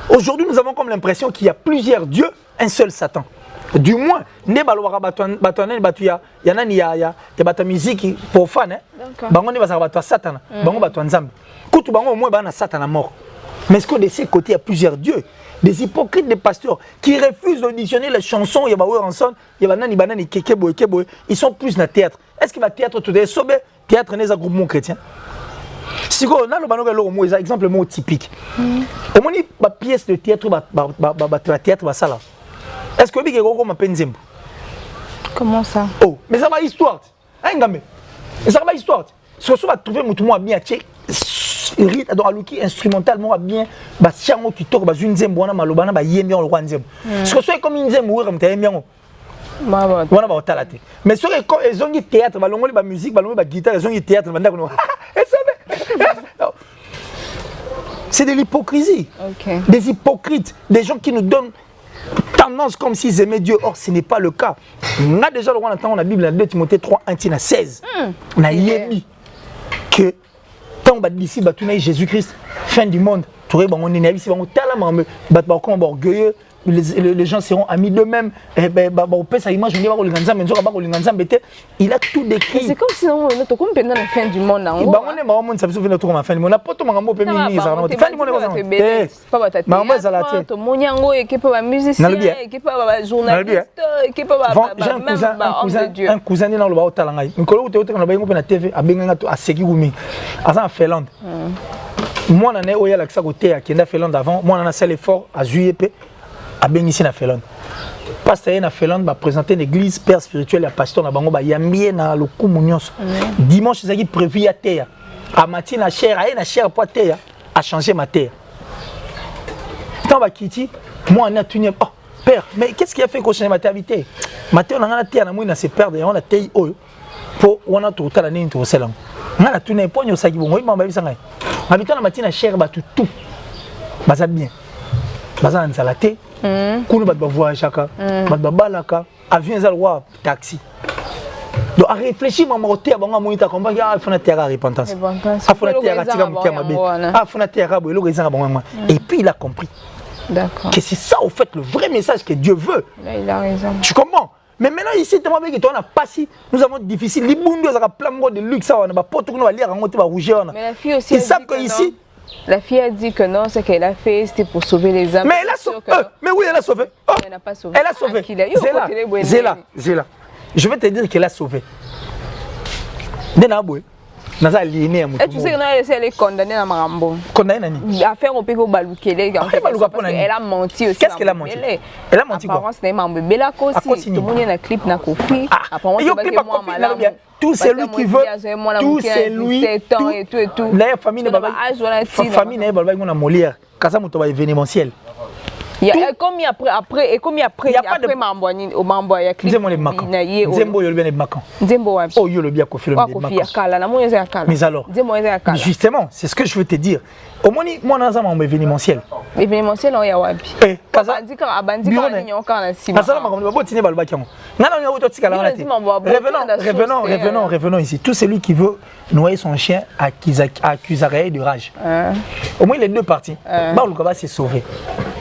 Aujourd'hui, nous avons comme l'impression qu'il y a plusieurs dieux, un seul Satan. Du moins, il y a des musique profane. Mais est-ce que de ces côtés, il y a plusieurs dieux? Des hypocrites, des pasteurs qui refusent d'auditionner les chansons. Ils sont plus dans le théâtre. Est-ce qu'il va théâtre tout de suite? Théâtre n'est pas un groupement chrétien. Si on a un exemple typique, on a une pièce de théâtre, est-ce que vous avez un comment ça? Oh, mais ça va histoire. Mais ça va histoire. Si vous trouvez un bien rythme donc instrumentalement bien chango qui toque une nzembo na malobana ba yembi on le roi nzembo. Si vous comme une nzembo comme ta yembi wana ba otalate. Mais si ils ont du théâtre ba longoli ba musique ba longoli ba guitare ils ont du théâtre banda ko. C'est de l'hypocrisie. Okay. Des hypocrites, des gens qui nous donnent tendance comme s'ils aimaient Dieu. Or, ce n'est pas le cas. On a déjà le droit d'entendre la Bible dans 2 Timothée 3, 1 16. On a yémi que tant d'ici, Jésus-Christ, fin du monde, les gens seront amis d'eux-mêmes. Il a tout décrit. C'est comme si on était pendant la fin du monde. Un cousin dans le bas moi, je suis allé avant. Moi, je suis allé fort à Zuyep, à Bénissi na Felon. Pasteur na Felon va présenter une église père spirituel et pasteur na bango ba yambie na le communions. Dimanche, c'est prévu à terre. À matin na chair, na chair pour terre, à changer ma terre. Tant ba kiti, moi on a tenu oh père, mais qu'est-ce qui a fait qu'on change ma terre vite? Ma terre na terre na moi na se perdre, on a terre oyo pour on a tout la ligne to selang. On a tenu point yo saki bongo, ma ba bisanga. Habitant la matinée chère tout baza bien baza nzalate kuno bat ba voyagaka bat ba balaka avion za roi taxi donc à réfléchir maman côté bango monita comprendre ah il faut na terre repentance ah faut na terre tika mukema be ah faut na terre bo eloko ezanga bango et puis il a compris d'accord que c'est ça au fait le vrai message que Dieu veut. Là il a raison. Tu comprends? Mais maintenant ici tellement bien que toi on a pas si nous avons difficile les bundu ça plein de luxe on a pas pote qu'on va lire en va rouger on a. Mais la fille aussi ils savent que ici la fille a dit que non, ce qu'elle a fait c'était pour sauver les âmes. Mais elle a sauvé. Mais oui, elle a sauvé. Oh. Elle n'a pas sauvé. Elle a sauvé. Zéla. Je vais te dire qu'elle a sauvé. Denaboué. Et tu sais qu'elle est condamnée à Marambo. Condamnée Nani. Affaire au Péco Baloukele. Elle a menti aussi. Qu'est-ce qu'elle a menti? Elle a menti quoi? Apparemment, c'est un bébé là aussi. Tout le monde a un clip na Kofi. Apparemment, c'est moi tout celui qui veut, tout celui, tout. La famille n'est pas famille n'est pas Molière. Casa muto ba événementiel. Il y a comme après Mambouani au Mamboua, il y a Nzembo le Macan. Nzembo yo le bien Macan. Nzembo wa. Oh yo le bien Kofi le bien Macan. Mais alors, justement, c'est ce que je veux te dire. Au moins moi dans un événementiel. Événementiel on y a wapi. Eh, kaza. Abandika ni okana sima. Asala makambo ba botine balba kiango. Nana on y a tika la revenons ici. Tout celui qui veut noyer son chien accuseraient de rage. Au moins les deux parties. Ba Lukaba s'est sauvé.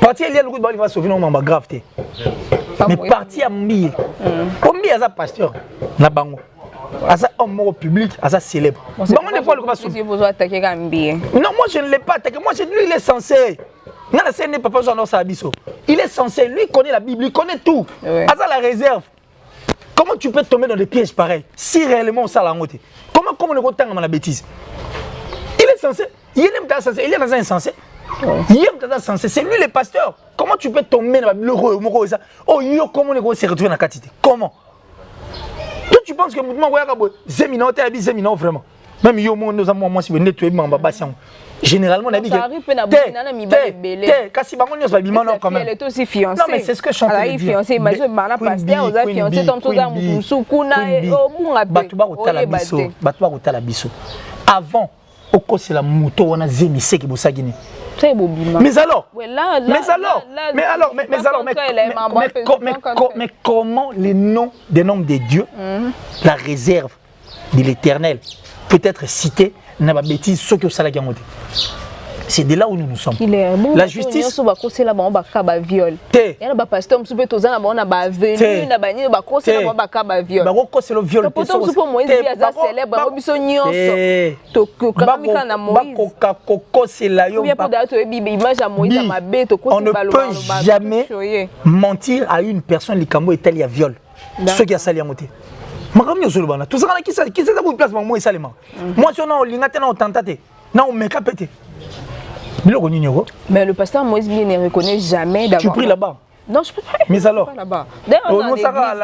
Parti il y a le coup de balle va sauver non mamba grave té. Mais parti à Mbi. Mbi asa pasteur na bango. Asa homme public, asa célèbre. Bon on ne fois le va sauver. Vous attaquer Mbi. Non, moi je ne l'ai pas attaqué. Moi lui il est censé. Nana c'est n'est pas besoin dans sa biso. Il est censé, lui connaît la Bible, il connaît tout. Asa la réserve. Comment tu peux tomber dans des pièges pareils si réellement ça l'a monté? Comment on ne retient dans la bêtise? Il est censé, il est même pas censé, il est dans un insensé. Il est dans un sensé, c'est lui le pasteur. Comment tu peux tomber dans le roi ça? Oh yo comment on se retrouve dans la quantité? Comment? Toi tu penses que mouvement voyage Zemino vraiment. Même yo nous avons moi si vous nettoyer mamba bassin. Généralement on a dit que kasi bango nyos ba bimano quand même. Elle est aussi fiancée. Non mais c'est ce que je suis en train de dire. Fiancée, imagine bana pasteur aux fiancés tom soza musu kuna o munga be. Batuba kotala biso, batuba kotala biso. Avant c'est la moto on a zemise qui bosagini. Mais alors, mais comment les noms des noms de Dieu, la réserve de l'Éternel peut être cité dans la bêtise ce que ça l'a gagné. C'est de là où nous sommes. La justice. Il y a un viol. Il y a un pasteur qui a venu, c'est le viol. On ne peut jamais mentir à une personne qui a viol. Ce qui a sali à monter. Tout ça, qui s'est place moi et Salima. Moi, je suis tenté. Non, mais capté. Mais le pasteur Moïse ne reconnaît jamais d'avoir. Tu pries là-bas? Non, je peux pas. Mais alors là-bas.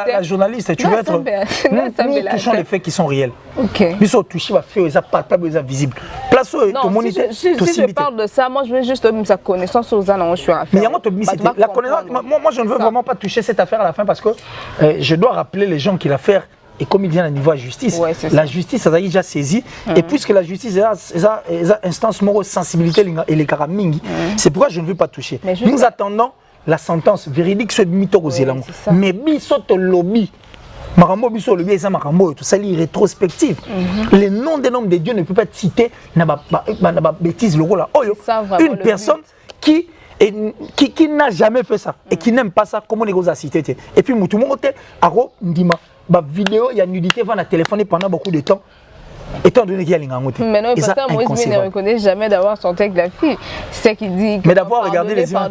La journaliste, tu veux être. Nous touchons les faits qui sont réels. Ok. Nous sommes touchés, ils pas visible. Place où ton moniteur. Si je parle de ça, moi je veux juste sa connaissance aux gens. Mais la connaissance, moi je ne veux vraiment pas toucher cette affaire à la fin parce que je dois rappeler les gens qui l'affaire. Et comme il vient à niveau de la justice, la justice ça a déjà saisi. Et puisque la justice est instance morale, sensibilité et les karamingi, c'est pourquoi je ne veux pas toucher. Nous attendons la sentence véridique sur Mito Zéland. Mais biso to lobby, Marambo biso lobby et ça Marambo tout ça est rétrospective. Les noms des noms de Dieu ne peuvent pas être cités dans la bêtise le rôle là. Une personne qui n'a jamais fait ça et qui n'aime pas ça, comment les gars a cité. Et puis tout le monde était à Ndima. Bah vidéo, il y a nudité, on a téléphoné pendant beaucoup de temps. Étant donné qu'il y a l'ingangouté. Mais non, le pasteur Moïse ne reconnaît jamais d'avoir sorti avec la fille. C'est ce qu'il dit. Mais d'avoir regardé les images,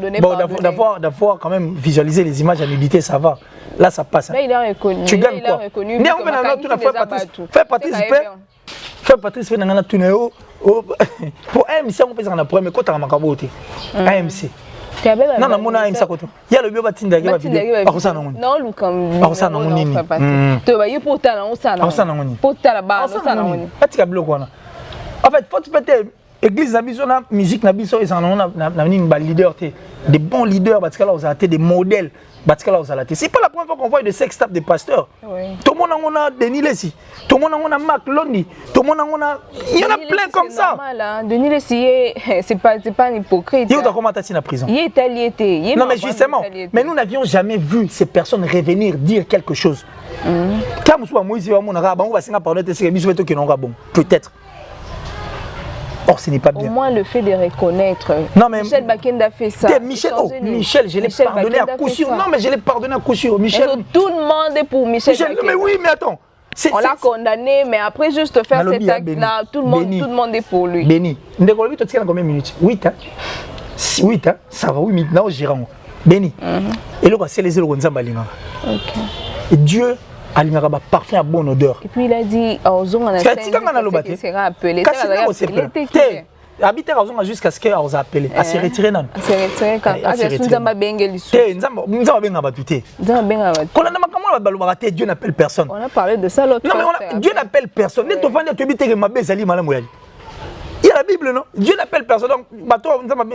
d'avoir quand même visualisé les images à nudité, ça va. Là, ça passe. Là, il a reconnu. Tu gagnes quoi? Fais Patrice, fais Nangana Tuneo. Pour AMC, on peut dire qu'on a problème, mais quand on a Makaboté. AMC. Non, non, mon AMC, il y a le biobatine d'ailleurs. Non, Lucam. Ça non, nini. Tu vas y porter ça. Ça non, porter la barre. Ça non. Pas de câble quoi. En fait, faut peut-être église nabiso na musique nabiso et ça on a une leader des bons leaders parce que là on a des modèles parce que là on a c'est pas la première fois qu'on voit des sex tapes des pasteurs. Tout le monde on a Denis Lessi, tout le monde on a Marc Londi, tout le monde on a il y en a plein comme ça. Denis Lessi c'est pas un hypocrite. Il est comment t'as en prison. Il était. Non mais justement, mais nous n'avions jamais vu ces personnes revenir dire quelque chose. Quand Moïse va mon arabe, on va s'en parler de ces bisous qui n'ont pas bon peut-être. Or, ce n'est pas bien. Au moins, le fait de reconnaître. Non, mais Michel Bakenda fait ça. Michel, je l'ai pardonné à coup sûr. Non, mais je l'ai pardonné à coup sûr. Michel. Tout le monde est pour Michel Bakenda. Mais oui, mais attends. On l'a condamné, mais après juste faire cet acte-là, tout le monde est pour lui. Béni. Ndekolobi, tu tiens combien de minutes? 8 ans. 8 ans, ça va 8 minutes. Là, Gérard. Béni. Et là, c'est les éloignes Zambalinga. Et Dieu. Alingara parfum à bonne odeur. Et puis il a dit aux gens on a sera appelé. Habiter aux gens jusqu'à ce qu'on a appelé. À se retirer non. À se retirer quand Nzamba bengeli sou. Nzamba benga batute. Nzamba benga batute. Quand on a comment balobaraté Dieu n'appelle personne. On a parlé de ça l'autre fois. Non mais Dieu n'appelle personne. Ne te vendre te biter que ma bezali malamu yali. Il y a Bible, non? Dieu n'appelle personne. Donc,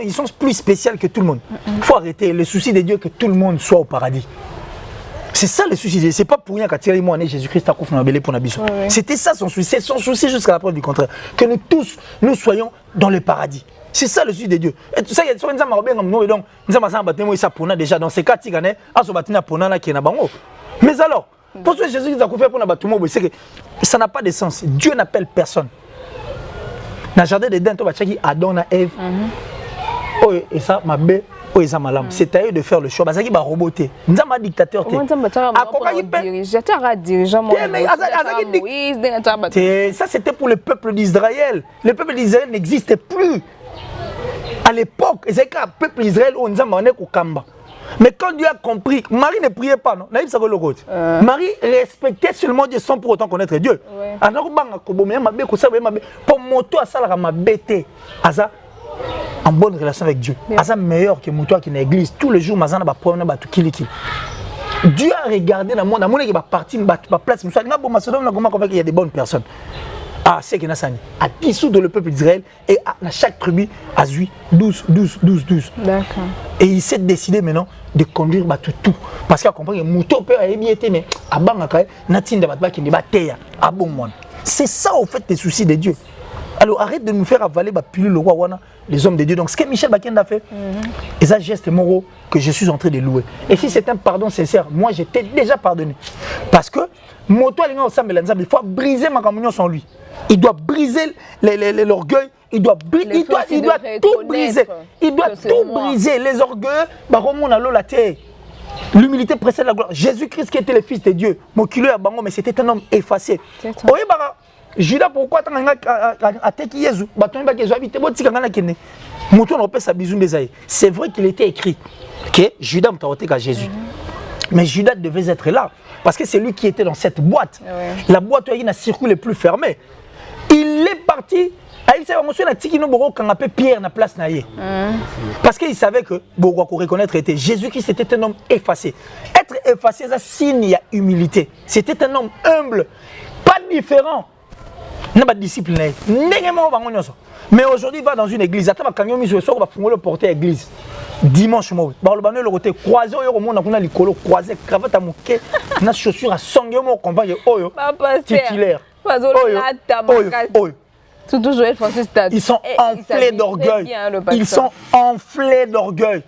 ils sont plus spéciaux que tout le monde. Il faut arrêter le souci de Dieu que tout le monde soit au paradis. C'est ça le souci. C'est pas pour rien qu'à moi Jésus-Christ a confié pour Nabiso. C'était ça son souci. C'est son souci jusqu'à la preuve du contraire. Que nous tous, nous soyons dans le paradis. C'est ça le souci de Dieu. Et tout ça, il y a des gens qui ont déjà dans ces cas, mais alors, pour ce que Jésus a confié pour Nabiso, c'est que ça n'a pas de sens. Dieu n'appelle personne. Dans le jardin d'Éden, Adam et Ève. Et ça, ma belle. C'est à eux de faire le choix. C'est un roboté. Nous sommes un dictateur. Ça, c'était pour le peuple d'Israël. Le peuple d'Israël n'existait plus. À l'époque, c'est qu'un peuple d'Israël, on nous a demandé au Kamba. Mais quand Dieu a compris, Marie ne priait pas, non? Marie respectait seulement Dieu sans pour autant connaître Dieu. Pour moto à ça, ma bête, en bonne relation avec Dieu. C'est meilleur que moi qui est l'église. Tous les jours, Dieu a regardé dans le monde, il y a parti, il y a place, il y a des bonnes personnes. Ah, c'est qu'il y a à dissoudre le peuple d'Israël et à chaque tribu, à 12. D'accord. Et il s'est décidé maintenant de conduire tout. Parce qu'il a compris que Mouto peut être bien, mais c'est ça au fait les soucis de Dieu. Alors arrête de nous faire avaler le roi les hommes de Dieu. Donc ce que Michel Bakende a fait, c'est un geste moraux que je suis en train de louer. Et si c'est un pardon sincère, moi j'étais déjà pardonné. Parce que il faut briser ma communion sans lui. Il doit briser l'orgueil, il doit tout briser. Il doit tout briser. Les orgueils, l'humilité précède la gloire. Jésus-Christ qui était le Fils de Dieu, mais c'était un homme effacé. Judas, pourquoi tu as attaqué Jésus? C'est vrai qu'il était écrit que Judas a attaqué Jésus. Mais Judas devait être là. Parce que c'est lui qui était dans cette boîte. La boîte où il y a un circuit le plus fermé. Il est parti. Il savait que Pierre na place. Parce qu'il savait que reconnaître était Jésus-Christ était un homme effacé. Être effacé, c'est un signe de humilité. C'était un homme humble, pas différent. Il n'a pas de discipline. Mais aujourd'hui, il va dans une église. Attends, quand il va porter à l'église. Dimanche, il va le côté croisé, croisé, cravate à mouquet, na chaussure à sangé, titulaire. Ils sont enflés d'orgueil. Ils sont enflés d'orgueil.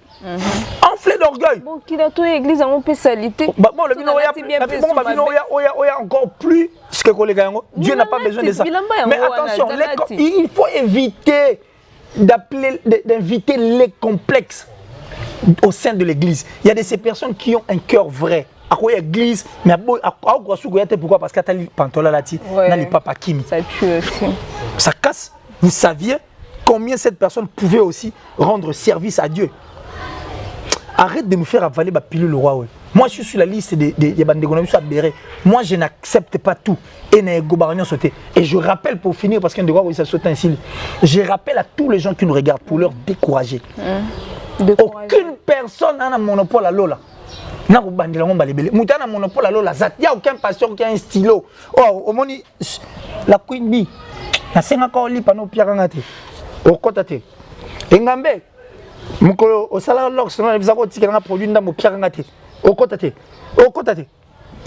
Enflé d'orgueil. Bon, qui dans toute l'église a une spécialité. Bon, le bino il y a encore plus ce que les gars. Dieu n'a pas besoin de ça. Mais attention, il faut éviter d'inviter les complexes au sein de l'église. Il y a de ces personnes qui ont un cœur vrai. À quoi l'église, mais pourquoi? Parce qu'à Pantola Lati, n'a pas papa Kimi. Ça tue aussi. Ça casse. Vous saviez combien cette personne pouvait aussi rendre service à Dieu? Arrête de nous faire avaler la pilule le roi. Moi, je suis sur la liste des bandégonomies à Béré. Moi, je n'accepte pas tout. Et je rappelle pour finir, parce qu'un de roi, ça saute ainsi. Je rappelle à tous les gens qui nous regardent pour leur décourager. Aucune personne n'a un monopole à Lola. Il n'y a aucun monopole à Lola. Il n'y a aucun pasteur qui a un stylo. Oh, au monde, la Queen Bee. Il y a 5 ans, il y a un pierre en tête. Au côté. Et Ngambe. Au salaire, il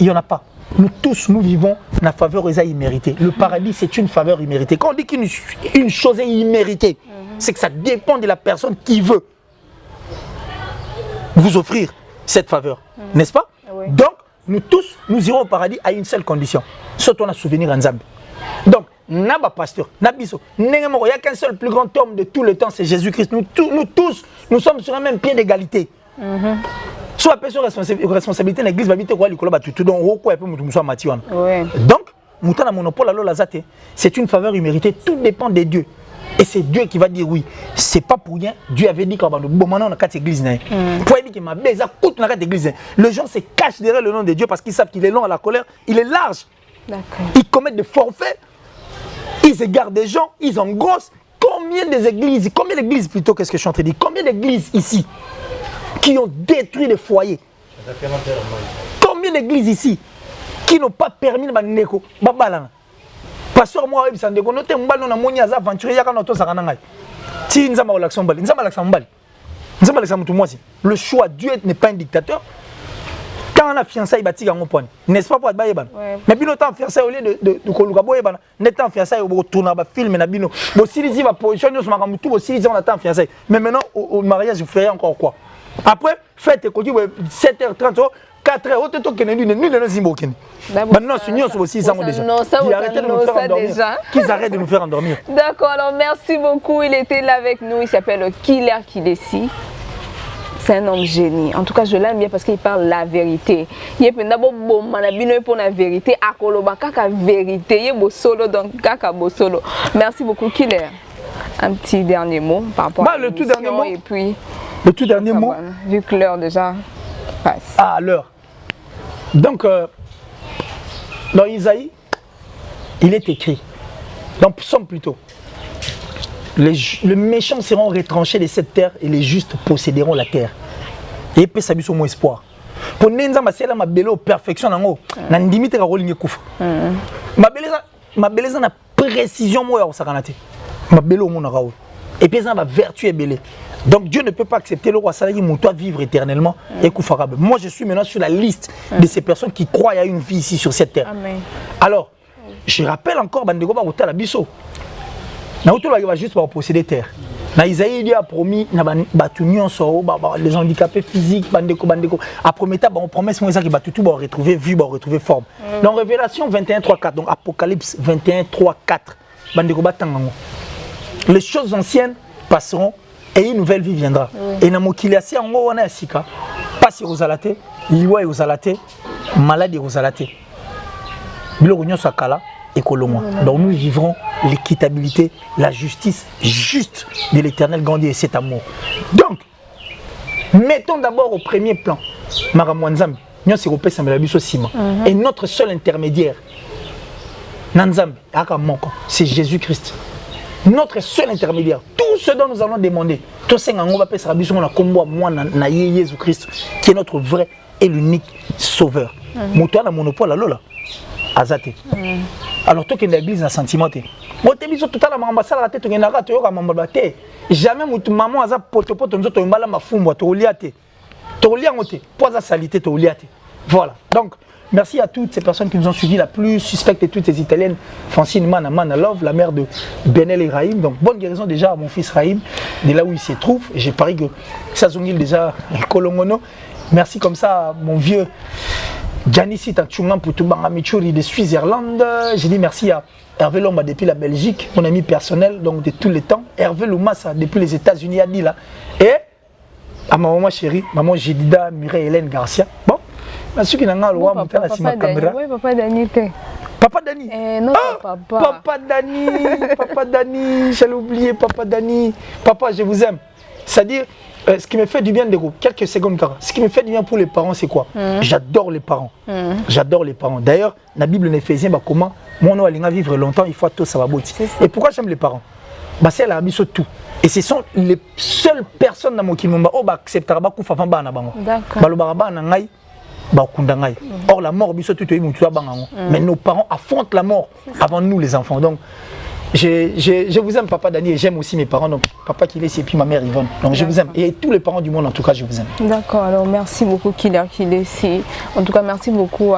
n'y en a pas. Nous tous, nous vivons la faveur imméritée. Le paradis, c'est une faveur imméritée. Quand on dit qu'une chose est imméritée, c'est que ça dépend de la personne qui veut vous offrir cette faveur. N'est-ce pas? Donc, nous tous, nous irons au paradis à une seule condition. Surtout, on a souvenir en Zambie. Donc, Naba pasteur, Nabiso, il n'y a qu'un seul plus grand homme de tout le temps, c'est Jésus-Christ. Nous tous, nous sommes sur un même pied d'égalité. Soit sur responsabilité, l'église va vite quoi, l'école va tout donc Moutana monopole alors la zate, c'est une faveur imméritée, tout dépend de Dieu. Et c'est Dieu qui va dire oui. C'est pas pour rien. Dieu avait dit qu'on va bon maintenant on a 4 églises. Pour dire que ma baise a coûte dans 4 églises. Les gens se cachent derrière le nom de Dieu parce qu'ils savent qu'il est long à la colère, il est large. Ils commettent des forfaits. Ils égarent des gens, ils engrossent. Combien d'églises plutôt, qu'est-ce que je suis en train de dire? Combien d'églises ici qui ont détruit des foyers? Combien d'églises ici qui n'ont pas permis de neko babalana? Pasteur moi il s'en déconnote mbali na moni aza aventurier ya kana to sakana ngai. Ti nzamba relaxon mbali, nzamba relaxon mbali. Nzamba relaxon mutu moi. Le choix, Dieu n'est pas un dictateur. Quand on a fiancé, il bâtit en point. N'est-ce pas pour être baïban? Mais bien autant fiancé au lieu de Koluka Boyban, n'est pas fiancé au tournage film et Nabino. Bon, si les va positionner sur ma tout aussi on attend fiancé. Mais maintenant au mariage, vous ferez encore quoi? Après, faites 7h30, 4h, autant que nous ne sommes pas. Maintenant, nous aussi, ils ont déjà. Ils arrêtent de nous faire endormir. Qu'ils arrêtent de nous faire endormir. D'accord, alors merci beaucoup. Il était là avec nous. Il s'appelle Killer Kidesi. C'est un homme génie. En tout cas, je l'aime bien parce qu'il parle la vérité. Il est d'abord bon, manabino pour la vérité. Akoloba kaka vérité. Il est beau solo donc kaka beau solo. Merci beaucoup, Killer. Un petit dernier mot par rapport à le tout dernier mot. Et puis le tout dernier mot. Vu que l'heure déjà passe. Ah, l'heure. Donc, dans Isaïe, il est écrit, dans Psaume plutôt, les méchants seront retranchés de cette terre et les justes posséderont la terre. Et puis ça a mon espoir. Pour Nenza Masela ma belle perfection nango, na ndimite ka rolinge kufa. Ma beleza na précision moi au sakanate. Ma belle au mona raoul. Et puis ça ma vertu est belle. Donc Dieu ne peut pas accepter le roi Salagi mon toi vivre éternellement et kufarabe. Moi je suis maintenant sur la liste de ces personnes qui croient à une vie ici sur cette terre. Amen. Alors, je rappelle encore bandeko ba hôtel abiso. Na hôtel va juste pour posséder terre. Na Isaïe il a promis na batu nyonso les handicapés physiques bandeko a promis ta on promesse moi ça qui batu tout va retrouver vue, va retrouver forme. Dans Révélation 21:3-4 donc Apocalypse 21:3-4 bandeko batangango. Les choses anciennes passeront et une nouvelle vie viendra. Et na mokili asi yango wana asika pasi ozalate, liwa ozalate, maladie ozalate. Biloko nyonso akala ekolongwa. Donc nous vivrons l'équitabilité, la justice juste de l'Éternel grandit et cet amour. Donc mettons d'abord au premier plan Makambo Nzambe, nyonso ekopesa mbela biso sima. Et notre seul intermédiaire Nzambe aka moko, c'est Jésus-Christ. Notre seul intermédiaire, tout ce dont nous allons demander, tout ce qu'on va faire, c'est que Jésus-Christ, qui est notre vrai et l'unique sauveur. Moutoua na monopole à l'ola, azate. Alors toi qui es l'église na sentiment te. Moi te biso tout à la mambasala la tête tu n'as tu yoka mambabate. Jamais moutou maman aza potopoto nzoto mbala mafumbo to liate. To liangote, poza salité to liate. Voilà. Donc merci à toutes ces personnes qui nous ont suivis, la plus suspecte de toutes ces Italiennes, Francine Mana Love, la mère de Benel et Raïm. Donc bonne guérison déjà à mon fils Raïm, de là où il se trouve. Et j'ai parié que ça zongil déjà Kolongono. Merci comme ça à mon vieux Giannissi Tachungan pour tout Bangamichuri de Suisse-Irlande. J'ai dit merci à Hervé Lomba depuis la Belgique, mon ami personnel donc de tous les temps. Hervé Loumassa depuis les États-Unis a dit là. Et à ma maman chérie, maman Jedida Mireille Hélène Garcia. Bon. Ceux qui n'ont pas le droit de faire la caméra. Oui, papa Dani. Papa Dani. Non, papa. Papa Dani, j'allais oublier Papa Dani. Papa, je vous aime. C'est-à-dire, ce qui me fait du bien, quelques secondes, ce qui me fait du bien pour les parents, c'est quoi? J'adore les parents. J'adore les parents. D'ailleurs, la Bible n'Éphésiens, comment mon nom a vivre longtemps, il faut tout ça va bouti. Et pourquoi j'aime les parents? C'est la mise tout. Et ce sont les seules personnes dans mon qui m'ont accepté à beaucoup de bana bango. D'accord. Or la mort, mais nos parents affrontent la mort avant nous les enfants. Donc je vous aime papa Dani et j'aime aussi mes parents. Donc papa qui laisse et puis ma mère Yvonne. Donc je vous aime et tous les parents du monde en tout cas je vous aime. D'accord, alors merci beaucoup Killer Kidesi. En tout cas merci beaucoup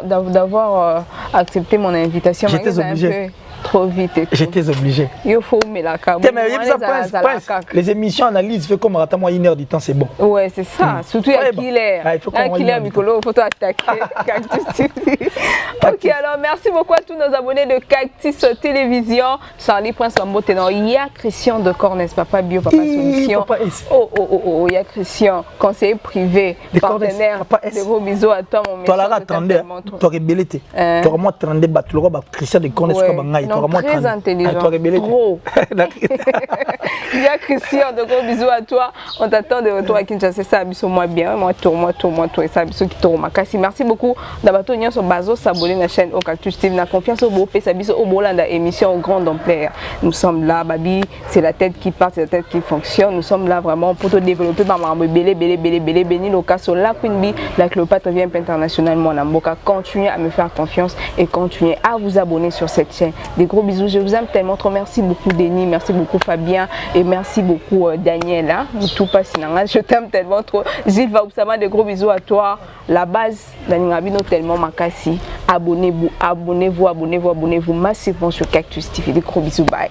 d'avoir accepté mon invitation. J'étais obligé. Trop vite. J'étais obligé. Il faut mais la les émissions analyses fait comme attends moi 1 heure du temps c'est bon. Ouais c'est ça. Surtout à Killer. Killer Mikolo faut attaquer Cactus TV. Ok alors merci beaucoup à tous nos abonnés de Cactus Télévision. Charlie Prince Lambote non il y a Christian de Cornès papa bio papa solution. Oh il y a Christian conseiller privé partenaire. De gros bisous à toi mon mec. Toi là attendez. Toi rebellité. Toi moi attendez battre le Christian de Cornès comme bangaï. non, très intelligent. Trop. Il y a Christian, de gros bisous à toi. On t'attend de retour à Kinshasa. Ça a moi bien. Moi, tour. Et ça a qui tourne. Merci beaucoup d'avoir tenu sur Bazo, s'abonner à la chaîne Ocactus TV. Na confiance au beau pays, au Bolanda, émission grande ampleur. Nous sommes là, Babi. C'est la tête qui part, c'est la tête qui fonctionne. Nous sommes là vraiment pour te développer. Béni l'occasion. La Queen Bee, la Cléopâtre vient international. Mon Amboka, continuez à me faire confiance et continuez à vous abonner sur cette chaîne. Des gros bisous. Je vous aime tellement trop. Merci beaucoup, Denis. Merci beaucoup, Fabien. Et merci beaucoup, Daniel. Hein? Tout passe. Je t'aime tellement trop. Zilva Oussama, des gros bisous à toi. La base, Daningabino tellement makasi. Abonnez-vous massivement sur Cactus TV. Des gros bisous. Bye.